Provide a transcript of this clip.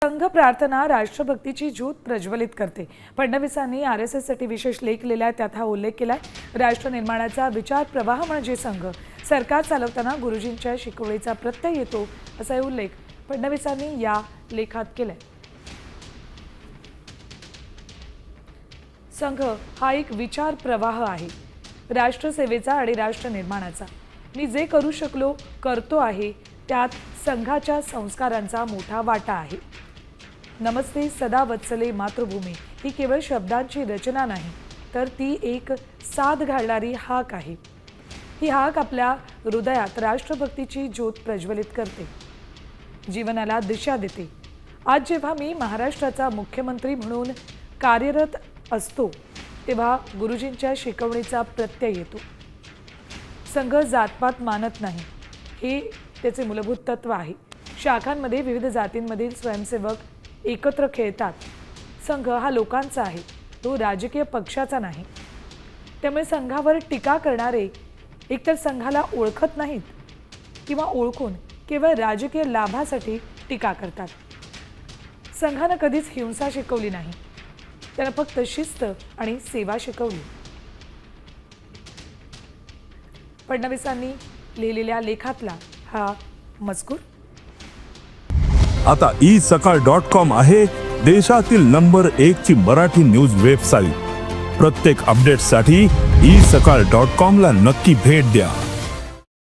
संघ प्रार्थना राष्ट्रभक्तीची ज्योत प्रज्वलित करते। फडणवीसांनी RSS साठी विशेष लेख लिहिलाय, त्यात हा उल्लेख केलाय। राष्ट्र निर्माणाचा विचार प्रवाह म्हणजे संघ। सरकार चालवताना गुरुजींच्या शिकवणीचा प्रत्यय येतो, असा उल्लेख फडणवीसांनी या लेखात केलाय। संघ हा एक विचार प्रवाह आहे, राष्ट्रसेवेचा आणि राष्ट्र निर्माणाचा। मी जे करू शकलो करतो आहे, त्यात संघाच्या संस्कारांचा मोठा वाटा आहे। नमस्ते सदा वत्सले मातृभूमी ही केवळ शब्दांची रचना नाही, तर ती एक साद घालणारी हाक आहे। ही हाक आपल्या हृदयात राष्ट्रभक्तीची ज्योत प्रज्वलित करते, जीवनाला दिशा देते। आज जेव्हा मी महाराष्ट्राचा मुख्यमंत्री म्हणून कार्यरत असतो, तेव्हा गुरुजींच्या शिकवणीचा प्रत्यय येतो। संघ जातपात मानत नाही, हे त्याचे मूलभूत तत्व आहे। शाखांमध्ये विविध जातींमधील स्वयंसेवक एकत्र खेळतात। संघ हा लोकांचा आहे, तो राजकीय पक्षाचा नाही। त्यामुळे संघावर टीका करणारे एकतर संघाला ओळखत नाहीत किंवा ओळखून केवळ राजकीय लाभासाठी टीका करतात। संघाने कधीच हिंसा शिकवली नाही, त्याने फक्त शिस्त आणि सेवा शिकवली। फडणवीसांनी लिहिलेल्या लेखातला हा मजकूर। आता isakal.com आहे देशातील नंबर 1 ची मराठी न्यूज वेबसाईट। प्रत्येक अपडेटसाठी isakal.com ला नक्की भेट द्या।